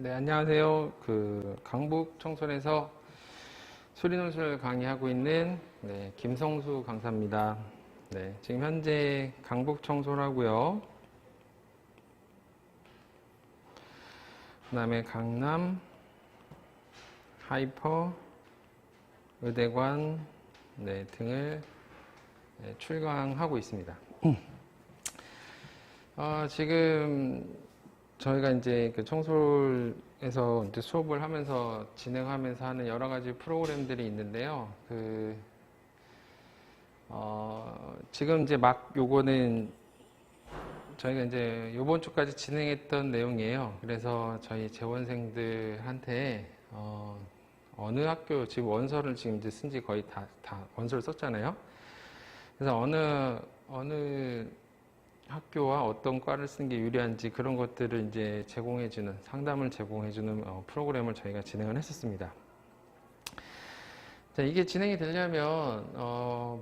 네, 안녕하세요. 강북 청솔에서 수리논술 강의하고 있는 김성수 강사입니다. 네, 지금 현재 강북 청솔하고요. 그 다음에 강남, 하이퍼, 의대관 등을 출강하고 있습니다. 지금 저희가 이제 청솔에서 이제 수업을 하면서 진행하면서 하는 여러 가지 프로그램들이 있는데요. 지금 이제 막 요거는 저희가 이제 요번 주까지 진행했던 내용이에요. 그래서 저희 재원생들한테 어느 학교 지금 원서를 지금 이제 쓴 지 거의 다 원서를 썼잖아요. 그래서 어느 학교와 어떤 과를 쓰는 게 유리한지 그런 것들을 이제 제공해주는, 상담을 제공해주는 프로그램을 저희가 진행을 했었습니다. 자, 이게 진행이 되려면,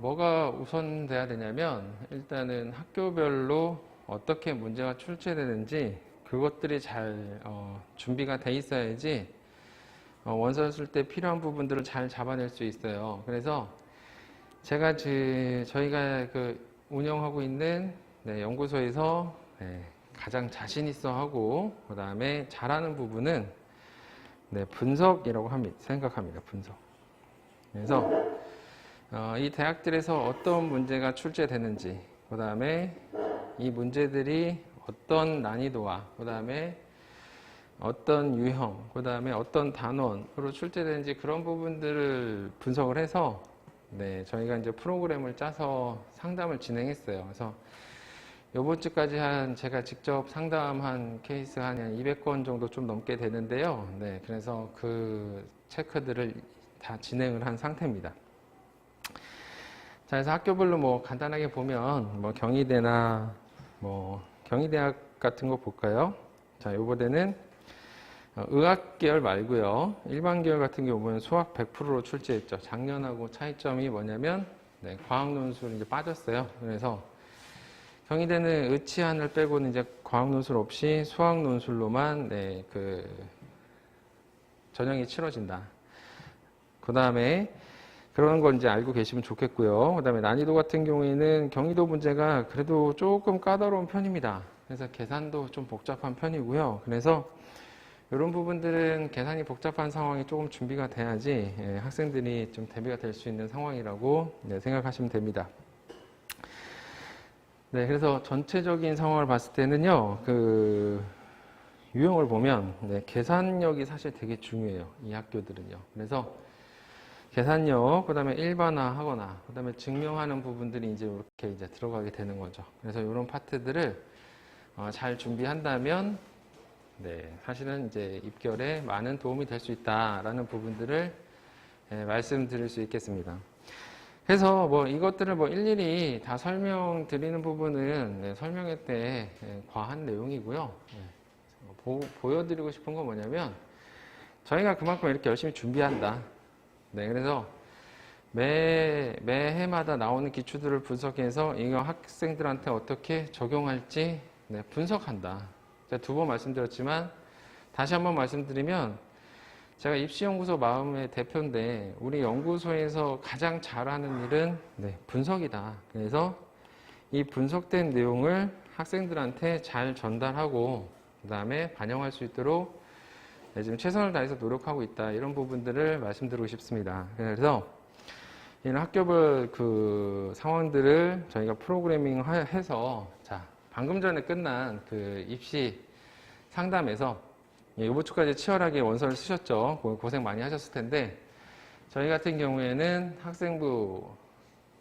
뭐가 우선돼야 되냐면, 일단은 학교별로 어떻게 문제가 출제되는지 그것들이 잘, 준비가 돼 있어야지, 원서를 쓸 때 필요한 부분들을 잘 잡아낼 수 있어요. 그래서 제가 저희가 운영하고 있는 연구소에서 가장 자신 있어 하고 그 다음에 잘하는 부분은 분석이라고 생각합니다. 분석. 그래서 이 대학들에서 어떤 문제가 출제되는지, 그 다음에 이 문제들이 어떤 난이도와 그 다음에 어떤 유형, 그 다음에 어떤 단원으로 출제되는지 그런 부분들을 분석을 해서 저희가 이제 프로그램을 짜서 상담을 진행했어요. 그래서 요번 주까지 제가 직접 상담한 케이스 한 200건 정도 좀 넘게 되는데요. 그래서 그 체크들을 다 진행을 한 상태입니다. 자, 그래서 학교별로 간단하게 보면 경희대나 경희대학 같은 거 볼까요? 자, 요번에는 의학 계열 말고요. 일반 계열 같은 경우 보면 수학 100%로 출제했죠. 작년하고 차이점이 뭐냐면 과학 논술 이제 빠졌어요. 그래서 경희대는 의치안을 빼고는 이제 과학 논술 없이 수학 논술로만 전형이 치러진다. 그 다음에 그런 건 이제 알고 계시면 좋겠고요. 그 다음에 난이도 같은 경우에는 경희도 문제가 그래도 조금 까다로운 편입니다. 그래서 계산도 좀 복잡한 편이고요. 그래서 이런 부분들은 계산이 복잡한 상황이 조금 준비가 돼야지 학생들이 좀 대비가 될 수 있는 상황이라고 생각하시면 됩니다. 그래서 전체적인 상황을 봤을 때는요, 유형을 보면, 계산력이 사실 되게 중요해요. 이 학교들은요. 그래서 계산력, 그 다음에 일반화 하거나, 그 다음에 증명하는 부분들이 이제 이렇게 이제 들어가게 되는 거죠. 그래서 이런 파트들을 잘 준비한다면, 사실은 이제 입결에 많은 도움이 될 수 있다라는 부분들을 말씀드릴 수 있겠습니다. 그래서 이것들을 일일이 다 설명드리는 부분은 설명회 때 과한 내용이고요. 보여드리고 싶은 건 뭐냐면 저희가 그만큼 이렇게 열심히 준비한다. 그래서 매 해마다 나오는 기출들을 분석해서 이거 학생들한테 어떻게 적용할지 분석한다. 제가 2번 말씀드렸지만 다시 한번 말씀드리면 제가 입시연구소 마음의 대표인데 우리 연구소에서 가장 잘하는 일은 분석이다. 그래서 이 분석된 내용을 학생들한테 잘 전달하고 그 다음에 반영할 수 있도록 지금 최선을 다해서 노력하고 있다. 이런 부분들을 말씀드리고 싶습니다. 그래서 이런 학교별 상황들을 저희가 프로그래밍 해서 방금 전에 끝난 입시 상담에서 이번 주까지 치열하게 원서를 쓰셨죠. 고생 많이 하셨을 텐데 저희 같은 경우에는 학생부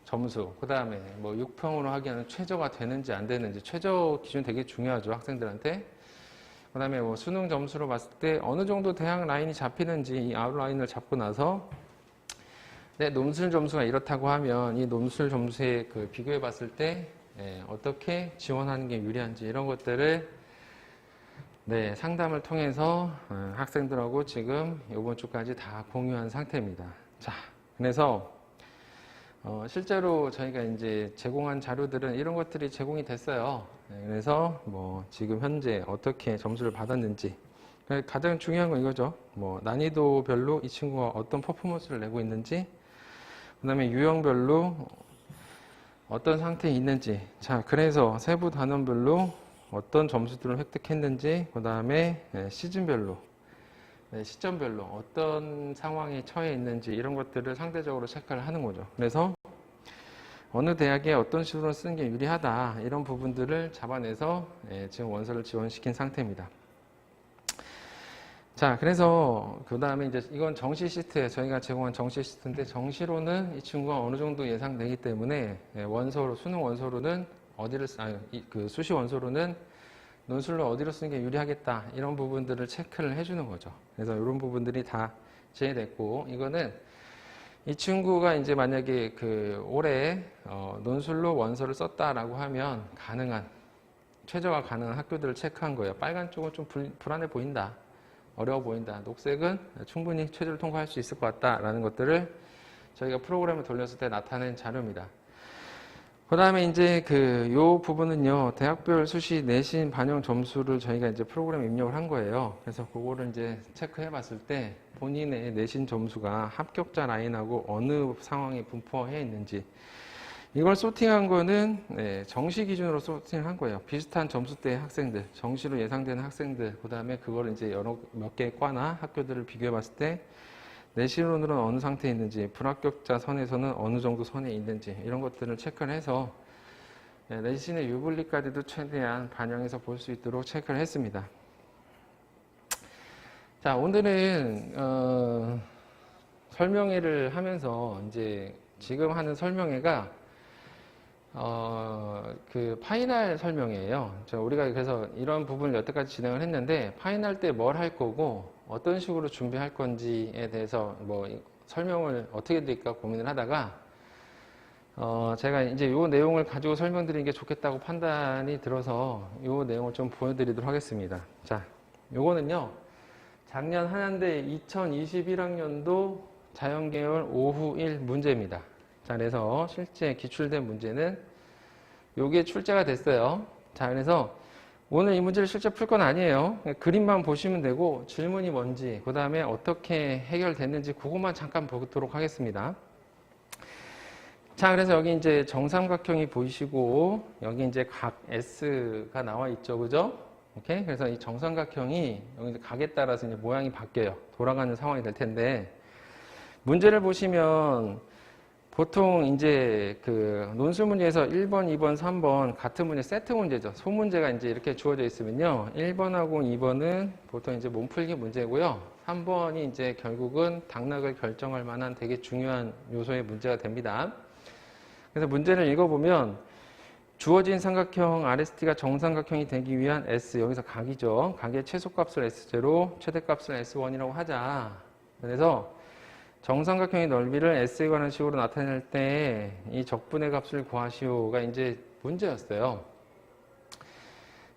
점수, 그 다음에 6평으로 하기에는 최저가 되는지 안 되는지 최저 기준 되게 중요하죠. 학생들한테. 그 다음에 수능 점수로 봤을 때 어느 정도 대학 라인이 잡히는지 이 아웃라인을 잡고 나서 논술 점수가 이렇다고 하면 이 논술 점수에 비교해 봤을 때 어떻게 지원하는 게 유리한지 이런 것들을 상담을 통해서 학생들하고 지금 이번 주까지 다 공유한 상태입니다. 자, 그래서 실제로 저희가 이제 제공한 자료들은 이런 것들이 제공이 됐어요. 그래서 지금 현재 어떻게 점수를 받았는지, 가장 중요한 건 이거죠. 뭐 난이도별로 이 친구가 어떤 퍼포먼스를 내고 있는지, 그 다음에 유형별로 어떤 상태에 있는지, 자, 그래서 세부 단원별로 어떤 점수들을 획득했는지, 그 다음에 시즌별로, 시점별로 어떤 상황에 처해 있는지, 이런 것들을 상대적으로 체크를 하는 거죠. 그래서 어느 대학에 어떤 식으로 쓰는 게 유리하다, 이런 부분들을 잡아내서 지금 원서를 지원시킨 상태입니다. 자, 그래서 그 다음에 이제 이건 정시 시트에 저희가 제공한 정시 시트인데, 정시로는 이 친구가 어느 정도 예상되기 때문에 원서로, 수능 원서로는 어디를 그 수시 원서로는 논술로 어디로 쓰는 게 유리하겠다, 이런 부분들을 체크를 해주는 거죠. 그래서 이런 부분들이 다 제외됐고, 이거는 이 친구가 이제 만약에 그 올해 논술로 원서를 썼다라고 하면 가능한, 최저가 가능한 학교들을 체크한 거예요. 빨간 쪽은 좀 불안해 보인다, 어려워 보인다, 녹색은 충분히 최저를 통과할 수 있을 것 같다라는 것들을 저희가 프로그램을 돌렸을 때 나타낸 자료입니다. 그 다음에 이제 요 부분은요, 대학별 수시 내신 반영 점수를 저희가 이제 프로그램에 입력을 한 거예요. 그래서 그거를 이제 체크해 봤을 때 본인의 내신 점수가 합격자 라인하고 어느 상황에 분포해 있는지, 이걸 소팅한 거는 정시 기준으로 소팅을 한 거예요. 비슷한 점수대의 학생들, 정시로 예상되는 학생들, 그 다음에 그걸 이제 몇 개의 과나 학교들을 비교해 봤을 때 내신으로는 어느 상태에 있는지, 불합격자 선에서는 어느 정도 선에 있는지, 이런 것들을 체크를 해서 내신의 유불리까지도 최대한 반영해서 볼 수 있도록 체크를 했습니다. 자, 오늘은 설명회를 하면서 이제 지금 하는 설명회가 그 파이널 설명이에요. 우리가 그래서 이런 부분을 여태까지 진행을 했는데, 파이널 때 뭘 할 거고 어떤 식으로 준비할 건지에 대해서 뭐 설명을 어떻게 드릴까 고민을 하다가 제가 이제 이 내용을 가지고 설명드리는 게 좋겠다고 판단이 들어서 이 내용을 좀 보여드리도록 하겠습니다. 자, 요거는요, 작년 한양대 2021학년도 자연계열 오후 1 문제입니다. 자, 그래서 실제 기출된 문제는 요게 출제가 됐어요. 자, 그래서 오늘 이 문제를 실제 풀 건 아니에요. 그림만 보시면 되고, 질문이 뭔지, 그 다음에 어떻게 해결됐는지 그것만 잠깐 보도록 하겠습니다. 자, 그래서 여기 이제 정삼각형이 보이시고, 여기 이제 각 S가 나와 있죠. 그죠? 오케이? 그래서 이 정삼각형이 여기 각에 따라서 이제 모양이 바뀌어요. 돌아가는 상황이 될 텐데, 문제를 보시면 보통 이제 그 논술 문제에서 1번, 2번, 3번 같은 문제 세트 문제죠. 소문제가 이제 이렇게 주어져 있으면요, 1번하고 2번은 보통 이제 몸풀기 문제고요. 3번이 이제 결국은 당락을 결정할 만한 되게 중요한 요소의 문제가 됩니다. 그래서 문제를 읽어보면 주어진 삼각형 RST가 정삼각형이 되기 위한 S, 여기서 각이죠. 각의 최소값을 S0, 최대값을 S1이라고 하자. 그래서 정삼각형의 넓이를 S에 관한 식으로 나타낼 때 이 적분의 값을 구하시오가 이제 문제였어요.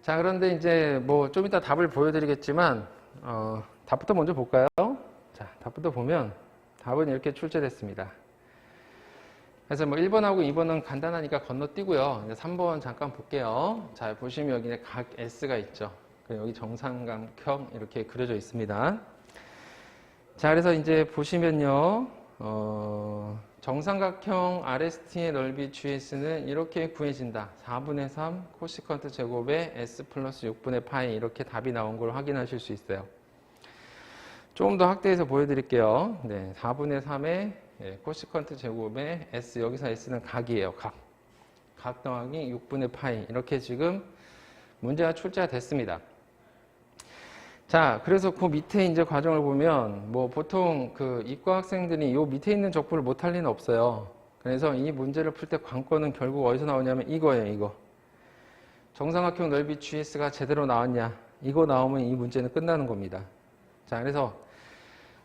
자, 그런데 이제 뭐 좀 이따 답을 보여드리겠지만 답부터 먼저 볼까요? 자, 답부터 보면 답은 이렇게 출제됐습니다. 그래서 뭐 1번하고 2번은 간단하니까 건너뛰고요. 이제 3번 잠깐 볼게요. 자, 보시면 여기 각 S가 있죠. 여기 정삼각형 이렇게 그려져 있습니다. 자, 그래서 이제 보시면요, 정삼각형 RST의 넓이 GS는 이렇게 구해진다. 4분의 3 코시컨트 제곱에 S 플러스 6분의 파이, 이렇게 답이 나온 걸 확인하실 수 있어요. 조금 더 확대해서 보여드릴게요. 네, 4분의 3의 코시컨트 제곱에 S, 여기서 S는 각이에요. 각. 각 더하기 6분의 파이, 이렇게 지금 문제가 출제가 됐습니다. 자, 그래서 그 밑에 이제 과정을 보면 뭐 보통 그 이과 학생들이 요 밑에 있는 적분을 못할 리는 없어요. 그래서 이 문제를 풀 때 관건은 결국 어디서 나오냐면 이거예요, 이거. 정삼각형 넓이 GS가 제대로 나왔냐, 이거 나오면 이 문제는 끝나는 겁니다. 자, 그래서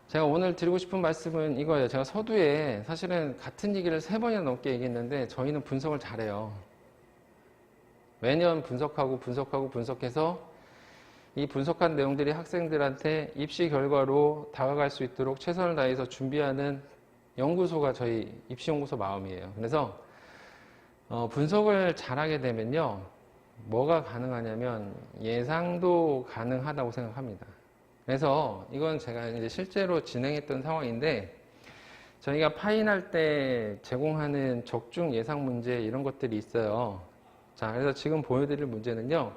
제가 오늘 드리고 싶은 말씀은 이거예요. 제가 서두에 사실은 같은 얘기를 3번이나 넘게 얘기했는데 저희는 분석을 잘해요. 매년 분석해서 이 분석한 내용들이 학생들한테 입시 결과로 다가갈 수 있도록 최선을 다해서 준비하는 연구소가 저희 입시연구소 마음이에요. 그래서 분석을 잘하게 되면요, 뭐가 가능하냐면 예상도 가능하다고 생각합니다. 그래서 이건 제가 이제 실제로 진행했던 상황인데, 저희가 파인할 때 제공하는 적중 예상 문제 이런 것들이 있어요. 자, 그래서 지금 보여드릴 문제는요,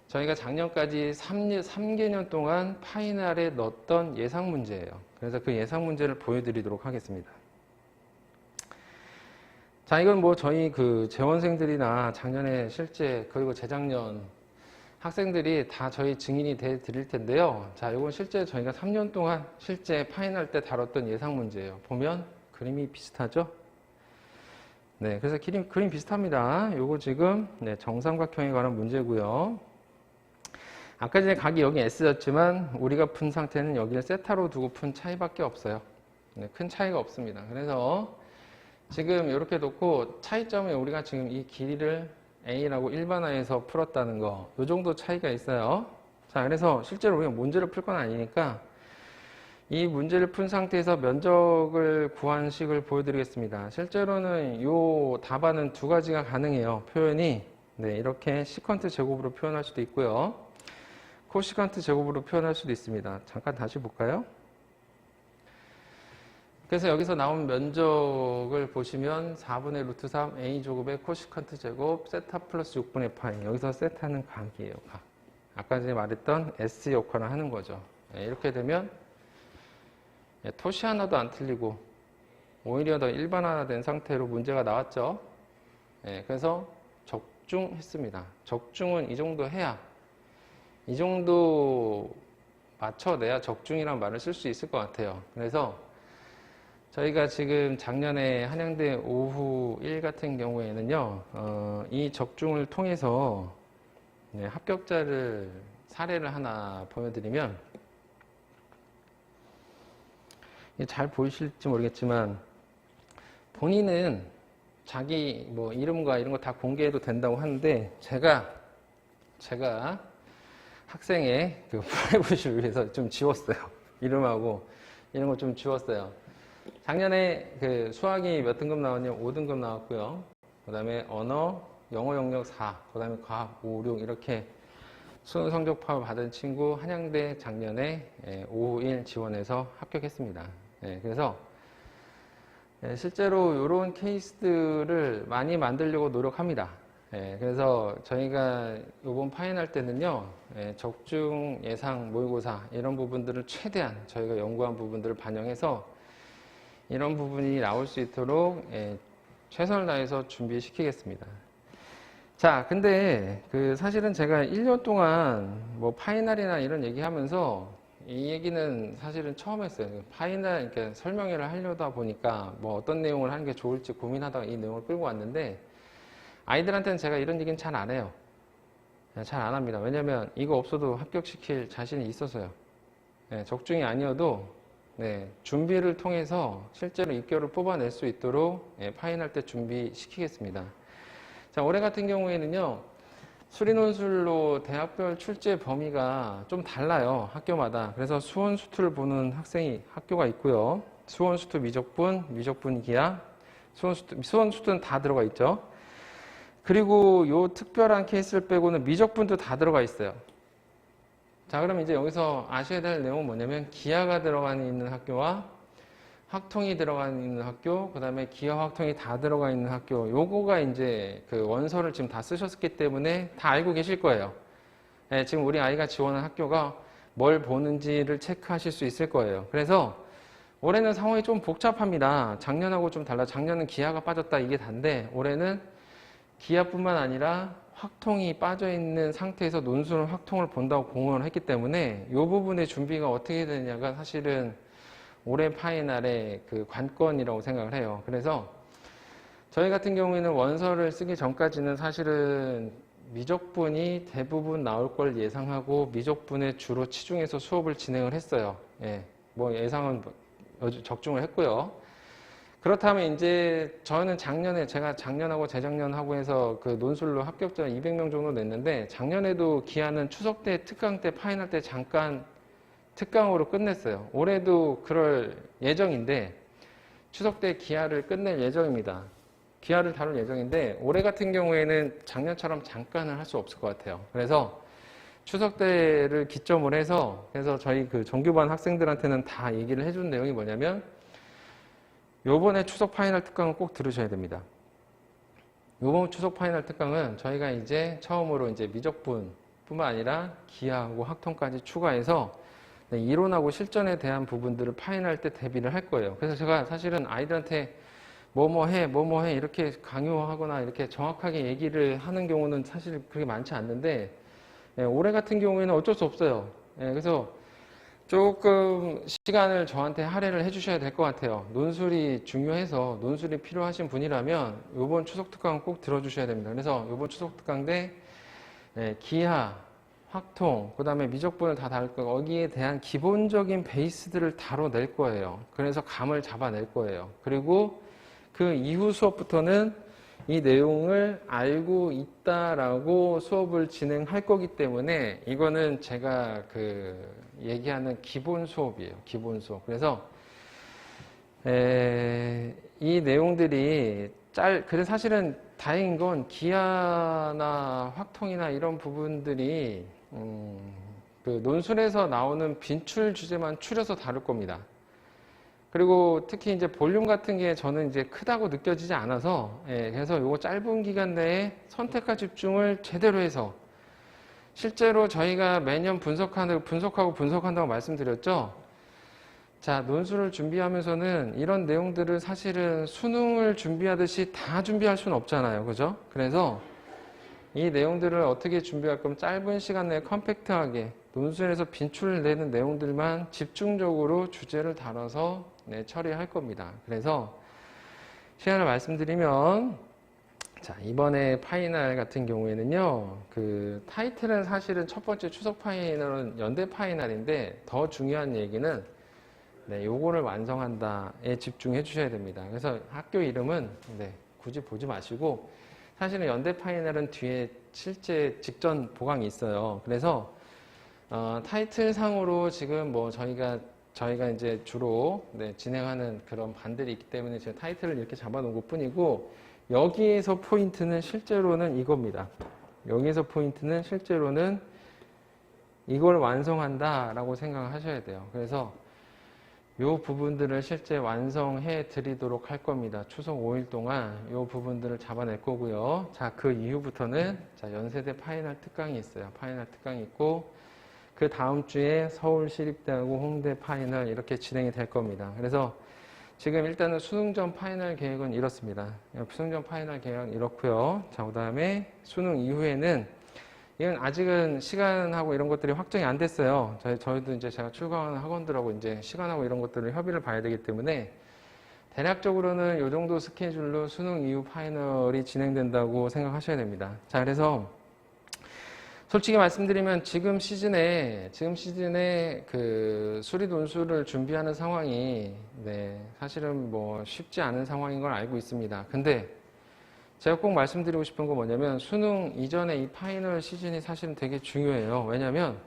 저희가 작년까지 3개년 동안 파이널에 넣었던 예상 문제예요. 그래서 그 예상 문제를 보여드리도록 하겠습니다. 자, 이건 뭐 저희 그 재원생들이나 작년에 실제, 그리고 재작년 학생들이 다 저희 증인이 돼 드릴 텐데요. 자, 이건 실제 저희가 3년 동안 실제 파이널 때 다뤘던 예상 문제예요. 보면 그림이 비슷하죠? 네, 그래서 그림 비슷합니다. 요거 지금 정삼각형에 관한 문제고요. 아까 전에 각이 여기 S였지만 우리가 푼 상태는 여기를 세타로 두고 푼 차이밖에 없어요. 네, 큰 차이가 없습니다. 그래서 지금 이렇게 놓고 차이점은 우리가 지금 이 길이를 A라고 일반화해서 풀었다는 거, 이 정도 차이가 있어요. 자, 그래서 실제로 우리가 문제를 풀 건 아니니까 이 문제를 푼 상태에서 면적을 구한 식을 보여드리겠습니다. 실제로는 이 답안은 두 가지가 가능해요. 표현이 이렇게 시컨트 제곱으로 표현할 수도 있고요. 코시컨트 제곱으로 표현할 수도 있습니다. 잠깐 다시 볼까요? 그래서 여기서 나온 면적을 보시면 4분의 루트 3 a제곱의 코시컨트 제곱 세타 플러스 6분의 파이. 여기서 세타는 각이에요. 각. 아까 전에 말했던 S 역할을 하는 거죠. 이렇게 되면 토시 하나도 안 틀리고 오히려 더 일반화된 상태로 문제가 나왔죠. 그래서 적중했습니다. 적중은 이 정도 해야, 이 정도 맞춰내야 적중이란 말을 쓸 수 있을 것 같아요. 그래서 저희가 지금 작년에 한양대 오후 1 같은 경우에는요, 이 적중을 통해서 합격자를 사례를 하나 보여드리면, 잘 보이실지 모르겠지만 본인은 자기 뭐 이름과 이런 거 다 공개해도 된다고 하는데, 제가 학생의 그 프라이버시를 위해서 좀 지웠어요. 이름하고 이런 거 좀 지웠어요. 작년에 그 수학이 몇 등급 나왔냐면 5등급 나왔고요. 그 다음에 언어, 영어 영역 4, 그 다음에 과학 5, 6 이렇게 수능 성적파 받은 친구 한양대 작년에 오후 1 지원해서 합격했습니다. 그래서 실제로 이런 케이스들을 많이 만들려고 노력합니다. 그래서 저희가 이번 파인할 때는요, 적중 예상 모의고사 이런 부분들을 최대한 저희가 연구한 부분들을 반영해서 이런 부분이 나올 수 있도록 최선을 다해서 준비시키겠습니다. 자, 근데 사실은 제가 1년 동안 뭐 파이널이나 이런 얘기하면서 이 얘기는 사실은 처음 했어요. 파이널 이렇게 설명회를 하려다 보니까 뭐 어떤 내용을 하는 게 좋을지 고민하다가 이 내용을 끌고 왔는데, 아이들한테는 제가 이런 얘기는 잘 안 해요. 잘 안 합니다. 왜냐면 이거 없어도 합격시킬 자신이 있어서요. 적중이 아니어도 준비를 통해서 실제로 입결을 뽑아낼 수 있도록 파인할 때 준비시키겠습니다. 자, 올해 같은 경우에는요, 수리논술로 대학별 출제 범위가 좀 달라요. 학교마다. 그래서 수원수투를 보는 학교가 있고요. 수원수투 미적분, 미적분 기하, 수원수투는 다 들어가 있죠. 그리고 요 특별한 케이스를 빼고는 미적분도 다 들어가 있어요. 자, 그럼 이제 여기서 아셔야 될 내용은 뭐냐면, 기하가 들어가 있는 학교와 확통이 들어가 있는 학교, 그 다음에 기하 확통이 다 들어가 있는 학교, 요거가 이제 그 원서를 지금 다 쓰셨기 때문에 다 알고 계실 거예요. 지금 우리 아이가 지원한 학교가 뭘 보는지를 체크하실 수 있을 거예요. 그래서 올해는 상황이 좀 복잡합니다. 작년하고 좀 달라. 작년은 기하가 빠졌다 이게 단데, 올해는 기하뿐만 아니라 확통이 빠져있는 상태에서 논술 확통을 본다고 공언을 했기 때문에 이 부분의 준비가 어떻게 되냐가 사실은 올해 파이널의 그 관건이라고 생각을 해요. 그래서 저희 같은 경우에는 원서를 쓰기 전까지는 사실은 미적분이 대부분 나올 걸 예상하고 미적분에 주로 치중해서 수업을 진행을 했어요. 뭐 예상은 적중을 했고요. 그렇다면 이제 저는 제가 작년하고 재작년하고 해서 그 논술로 합격자 200명 정도 냈는데, 작년에도 기하는 추석 때, 특강 때, 파이널 때 잠깐 특강으로 끝냈어요. 올해도 그럴 예정인데, 추석 때 기하를 끝낼 예정입니다. 기하를 다룰 예정인데, 올해 같은 경우에는 작년처럼 잠깐을 할 수 없을 것 같아요. 그래서 추석 때를 기점으로 해서 그래서 저희 그 정규반 학생들한테는 다 얘기를 해준 내용이 뭐냐면 요번에 추석 파이널 특강은 꼭 들으셔야 됩니다. 요번 추석 파이널 특강은 저희가 이제 처음으로 이제 미적분 뿐만 아니라 기하하고 학통까지 추가해서 이론하고 실전에 대한 부분들을 파이널 때 대비를 할 거예요. 그래서 제가 사실은 아이들한테 뭐뭐 해 이렇게 강요하거나 이렇게 정확하게 얘기를 하는 경우는 사실 그렇게 많지 않는데 올해 같은 경우에는 어쩔 수 없어요. 그래서 조금 시간을 저한테 할애를 해주셔야 될 것 같아요. 논술이 중요해서 논술이 필요하신 분이라면 이번 추석 특강 꼭 들어주셔야 됩니다. 그래서 이번 추석 특강 때 기하, 확통, 그 다음에 미적분을 다 다룰 거고 거기에 대한 기본적인 베이스들을 다뤄낼 거예요. 그래서 감을 잡아낼 거예요. 그리고 그 이후 수업부터는 이 내용을 알고 있다라고 수업을 진행할 거기 때문에 이거는 제가 그 얘기하는 기본 수업이에요. 기본 수업. 그래서 이 내용들이 그래서 사실은 다행인 건 기하나 확통이나 이런 부분들이 그 논술에서 나오는 빈출 주제만 추려서 다룰 겁니다. 그리고 특히 이제 볼륨 같은 게 저는 이제 크다고 느껴지지 않아서 그래서 요거 짧은 기간 내에 선택과 집중을 제대로 해서 실제로 저희가 매년 분석한다고 말씀드렸죠. 자, 논술을 준비하면서는 이런 내용들을 사실은 수능을 준비하듯이 다 준비할 수는 없잖아요. 그죠? 그래서 이 내용들을 어떻게 준비할 거면 짧은 시간 내에 컴팩트하게 논술에서 빈출내는 내용들만 집중적으로 주제를 다뤄서 처리할 겁니다. 그래서 시간을 말씀드리면 자, 이번에 파이널 같은 경우에는요, 그 타이틀은 사실은 첫 번째 추석 파이널은 연대 파이널인데 더 중요한 얘기는 요거를 완성한다에 집중해 주셔야 됩니다. 그래서 학교 이름은 굳이 보지 마시고 사실은 연대 파이널은 뒤에 실제 직전 보강이 있어요. 그래서 타이틀 상으로 지금 뭐 저희가 이제 주로 진행하는 그런 반들이 있기 때문에 제가 타이틀을 이렇게 잡아놓은 것 뿐이고 여기에서 포인트는 실제로는 이겁니다. 여기에서 포인트는 실제로는 이걸 완성한다라고 생각을 하셔야 돼요. 그래서 이 부분들을 실제 완성해 드리도록 할 겁니다. 추석 5일 동안 이 부분들을 잡아낼 거고요. 자, 그 이후부터는 자, 연세대 파이널 특강이 있어요. 파이널 특강이 있고 그 다음 주에 서울시립대하고 홍대 파이널 이렇게 진행이 될 겁니다. 그래서 지금 일단은 수능 전 파이널 계획은 이렇습니다. 수능 전 파이널 계획은 이렇고요. 자, 그 다음에 수능 이후에는 이건 아직은 시간하고 이런 것들이 확정이 안 됐어요. 저희도 이제 제가 출강하는 학원들하고 이제 시간하고 이런 것들을 협의를 봐야 되기 때문에 대략적으로는 이 정도 스케줄로 수능 이후 파이널이 진행된다고 생각하셔야 됩니다. 자, 그래서 솔직히 말씀드리면 지금 시즌에 그 수리 논술을 준비하는 상황이 사실은 뭐 쉽지 않은 상황인 걸 알고 있습니다. 근데 제가 꼭 말씀드리고 싶은 건 뭐냐면 수능 이전에 이 파이널 시즌이 사실은 되게 중요해요. 왜냐면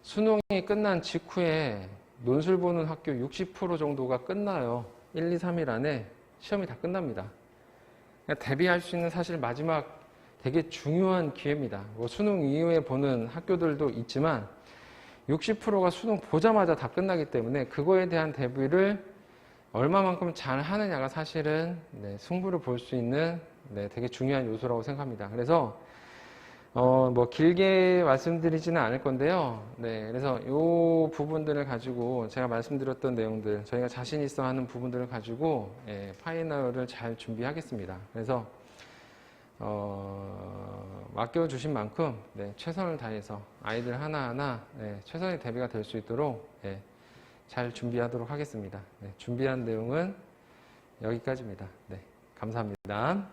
수능이 끝난 직후에 논술 보는 학교 60% 정도가 끝나요. 1, 2, 3일 안에 시험이 다 끝납니다. 그러니까 대비할 수 있는 사실 마지막 되게 중요한 기회입니다. 뭐 수능 이후에 보는 학교들도 있지만 60%가 수능 보자마자 다 끝나기 때문에 그거에 대한 대비를 얼마만큼 잘 하느냐가 사실은 승부를 볼 수 있는 되게 중요한 요소라고 생각합니다. 그래서 뭐 길게 말씀드리지는 않을 건데요. 그래서 이 부분들을 가지고 제가 말씀드렸던 내용들 저희가 자신 있어 하는 부분들을 가지고 파이널을 잘 준비하겠습니다. 그래서 맡겨주신 만큼 최선을 다해서 아이들 하나하나 최선의 대비가 될 수 있도록 잘 준비하도록 하겠습니다. 준비한 내용은 여기까지입니다. 감사합니다.